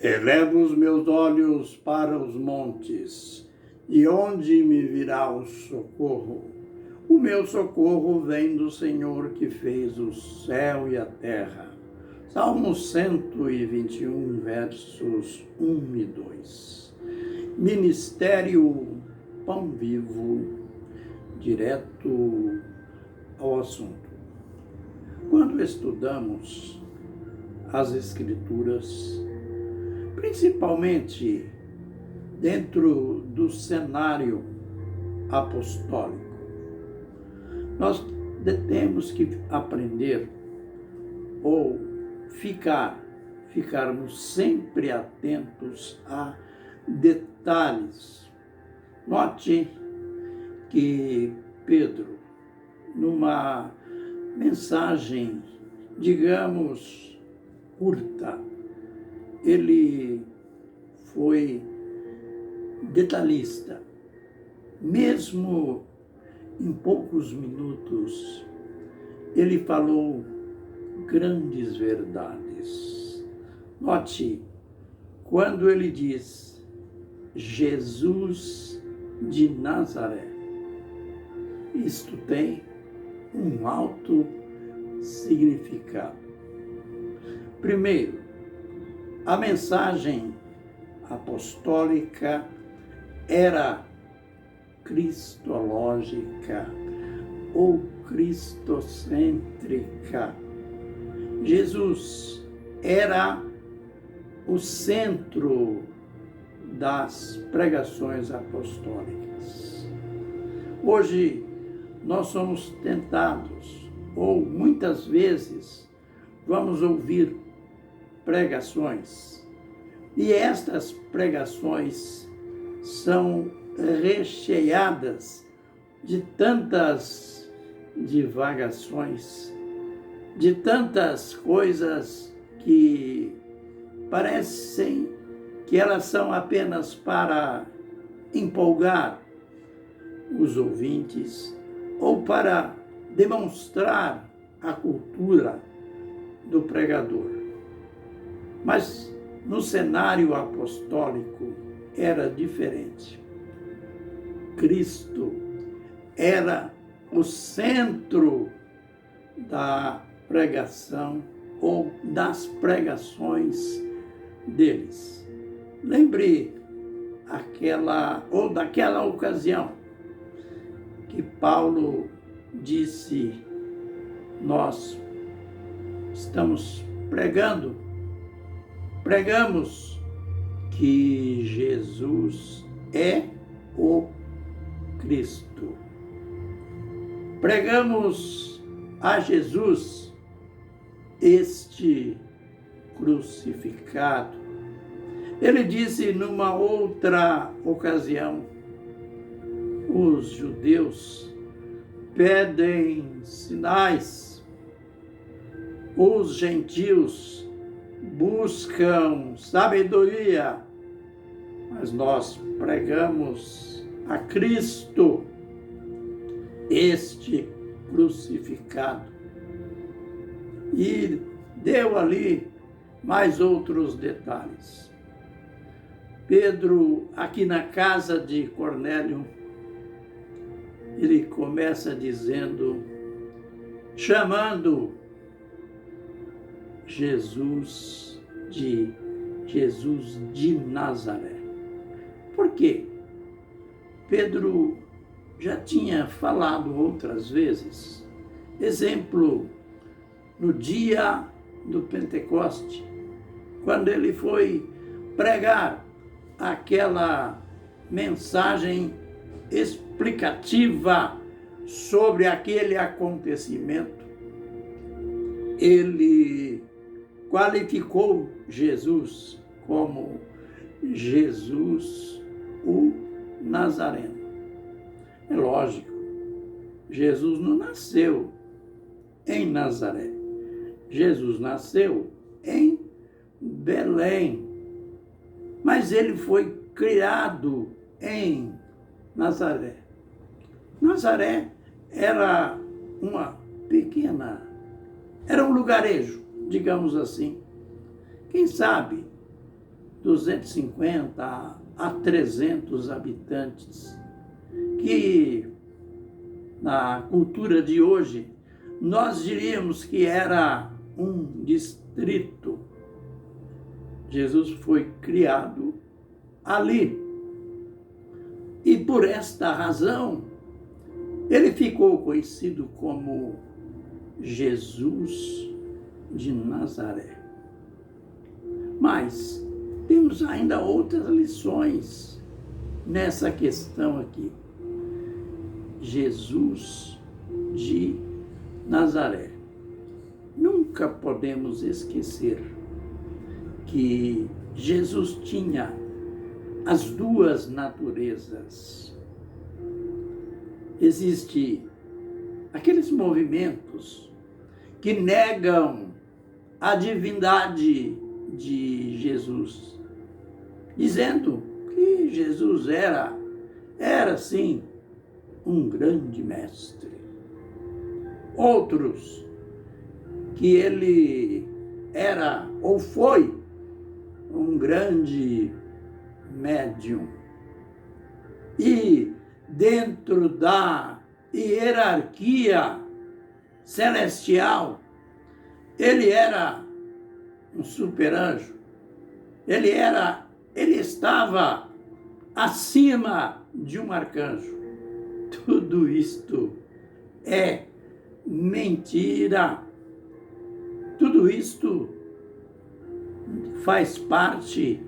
Elevo os meus olhos para os montes, e onde me virá o socorro? O meu socorro vem do Senhor que fez o céu e a terra. Salmo 121, versos 1 e 2. Ministério Pão Vivo, direto ao assunto. Quando estudamos as Escrituras, principalmente dentro do cenário apostólico, nós temos que aprender ou ficarmos sempre atentos a detalhes. Note que Pedro, numa mensagem, digamos, curta, ele foi detalhista. Mesmo em poucos minutos, ele falou grandes verdades. Note, quando ele diz Jesus de Nazaré, isto tem um alto significado. Primeiro, a mensagem apostólica era cristológica ou cristocêntrica. Jesus era o centro das pregações apostólicas. Hoje nós somos tentados, ou muitas vezes vamos ouvir pregações, e estas pregações são recheadas de tantas divagações, de tantas coisas que parecem que elas são apenas para empolgar os ouvintes ou para demonstrar a cultura do pregador. Mas no cenário apostólico era diferente. Cristo era o centro da pregação ou das pregações deles. Lembre daquela ocasião que Paulo disse: nós estamos pregamos que Jesus é o Cristo. Pregamos a Jesus, este crucificado. Ele disse numa outra ocasião: os judeus pedem sinais, os gentios buscam sabedoria, mas nós pregamos a Cristo, este crucificado. E deu ali mais outros detalhes. Pedro, aqui na casa de Cornélio, ele começa chamando Jesus de Nazaré. Por quê? Pedro já tinha falado outras vezes. Exemplo, no dia do Pentecoste, quando ele foi pregar aquela mensagem explicativa sobre aquele acontecimento, ele qualificou Jesus como Jesus o Nazareno. É lógico, Jesus não nasceu em Nazaré. Jesus nasceu em Belém, mas ele foi criado em Nazaré. Nazaré era um lugarejo, digamos assim. Quem sabe 250 a 300 habitantes, que na cultura de hoje nós diríamos que era um distrito. Jesus foi criado ali. E por esta razão, ele ficou conhecido como Jesus de Nazaré. Mas temos ainda outras lições nessa questão aqui. Jesus de Nazaré. Nunca podemos esquecer que Jesus tinha as duas naturezas. Existem aqueles movimentos que negam a divindade de Jesus, dizendo que Jesus era sim um grande mestre. Outros que ele era ou foi um grande médium. E dentro da hierarquia celestial, ele era um super-anjo. Ele estava acima de um arcanjo. Tudo isto é mentira. Tudo isto faz parte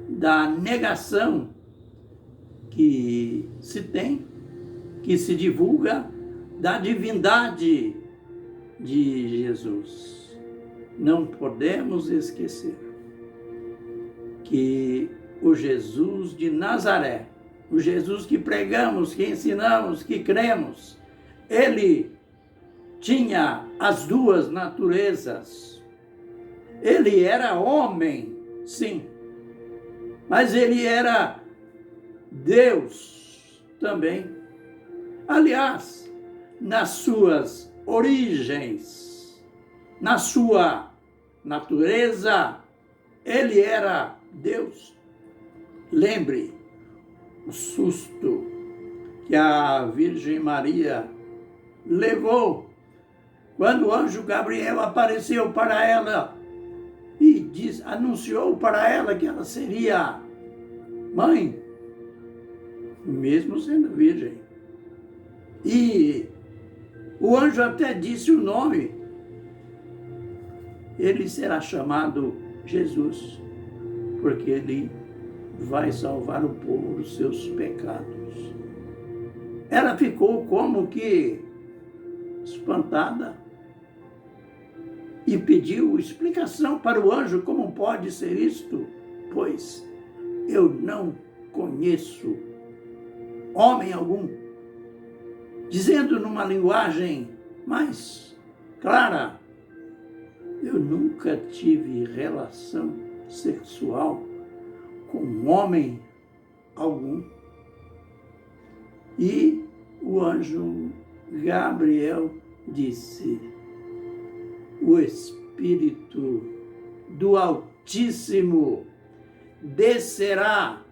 da negação que se tem, que se divulga da divindade de Jesus. Não podemos esquecer que o Jesus de Nazaré, o Jesus que pregamos, que ensinamos, que cremos, ele tinha as duas naturezas. Ele era homem, sim, mas ele era Deus também. Aliás, nas suas origens, na sua natureza, ele era Deus. Lembre o susto que a Virgem Maria levou quando o anjo Gabriel apareceu para ela e anunciou para ela que ela seria mãe, mesmo sendo virgem. E o anjo até disse o nome. Ele será chamado Jesus, porque ele vai salvar o povo dos seus pecados. Ela ficou como que espantada e pediu explicação para o anjo: como pode ser isto? Pois eu não conheço homem algum. Dizendo numa linguagem mais clara, eu nunca tive relação sexual com homem algum. E o anjo Gabriel disse: o Espírito do Altíssimo descerá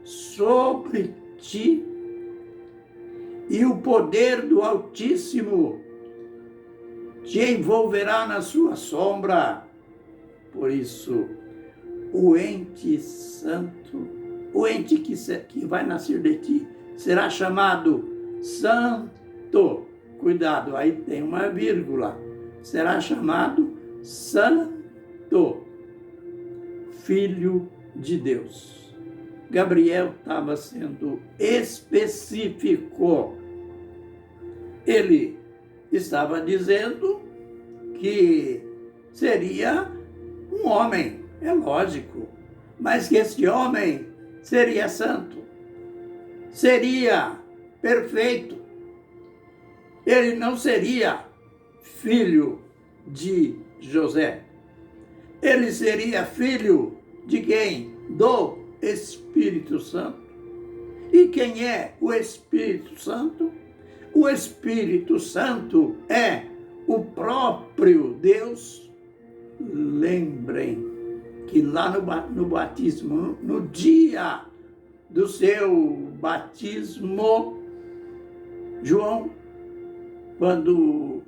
sobre ti, e o poder do Altíssimo te envolverá na sua sombra. Por isso, o ente santo, o ente que vai nascer de ti, será chamado Santo. Cuidado, aí tem uma vírgula. Será chamado Santo, Filho de Deus. Gabriel estava sendo específico. Ele estava dizendo que seria um homem, é lógico, mas que este homem seria santo, seria perfeito. Ele não seria filho de José. Ele seria filho de quem? Do Espírito Santo. E quem é o Espírito Santo? O Espírito Santo é o próprio Deus. Lembrem que lá no batismo, no dia do seu batismo, João, quando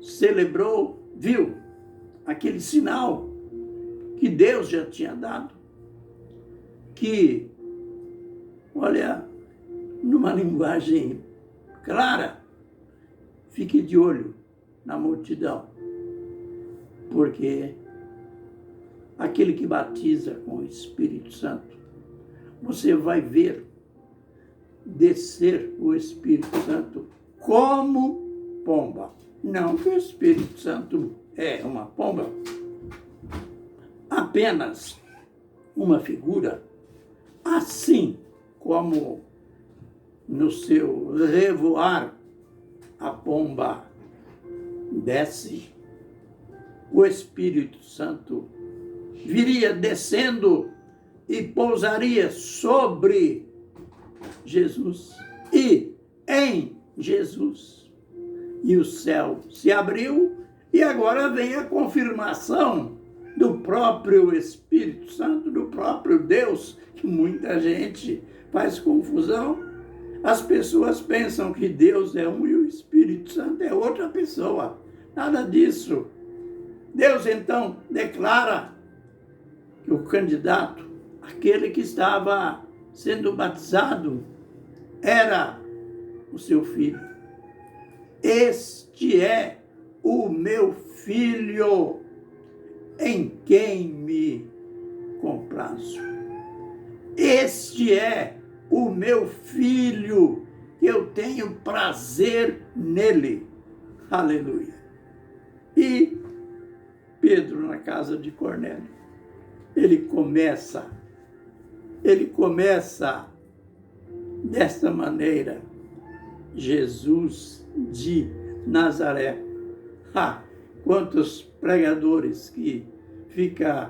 celebrou, viu aquele sinal que Deus já tinha dado, que, olha, numa linguagem clara, fique de olho na multidão, porque aquele que batiza com o Espírito Santo, você vai ver descer o Espírito Santo como pomba. Não que o Espírito Santo é uma pomba, apenas uma figura, assim como no seu revoar a pomba desce, o Espírito Santo viria descendo e pousaria sobre Jesus e em Jesus. E o céu se abriu e agora vem a confirmação do próprio Espírito Santo, do próprio Deus, que muita gente faz confusão. As pessoas pensam que Deus é um e o Espírito Santo é outra pessoa. Nada disso. Deus então declara que o candidato, aquele que estava sendo batizado, era o seu filho. Este é o meu filho, em quem me comprazo. Este é o meu filho, eu tenho prazer nele. Aleluia. E Pedro, na casa de Cornélio, ele começa desta maneira: Jesus de Nazaré. Quantos pregadores que ficam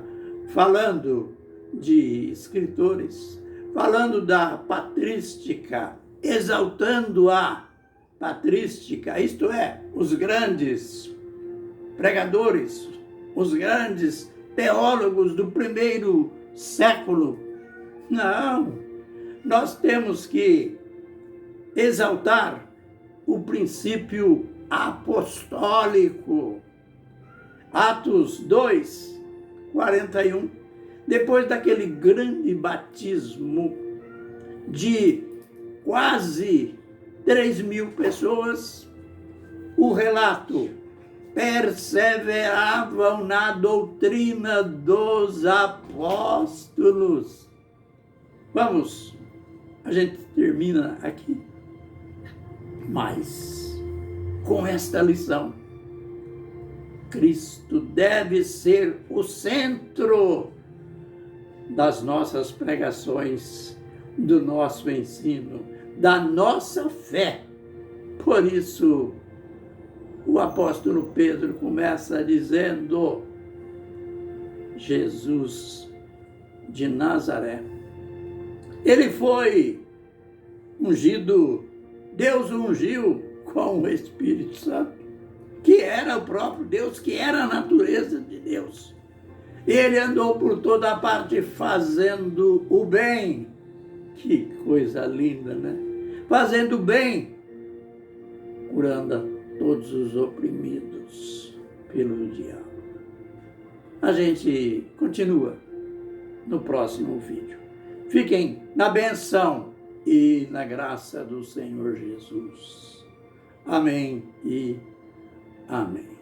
falando de escritores, falando da patrística, exaltando a patrística, isto é, os grandes pregadores, os grandes teólogos do primeiro século. Não, nós temos que exaltar o princípio apostólico. Atos 2, 41. Depois daquele grande batismo de quase 3.000 pessoas, o relato: perseveravam na doutrina dos apóstolos. Vamos, a gente termina aqui, mas com esta lição: Cristo deve ser o centro das nossas pregações, do nosso ensino, da nossa fé. Por isso, o apóstolo Pedro começa dizendo: Jesus de Nazaré. Ele foi ungido, Deus o ungiu com o Espírito Santo, que era o próprio Deus, que era a natureza de Deus. Ele andou por toda parte fazendo o bem. Que coisa linda, né? Fazendo o bem, curando a todos os oprimidos pelo diabo. A gente continua no próximo vídeo. Fiquem na benção e na graça do Senhor Jesus. Amém e amém.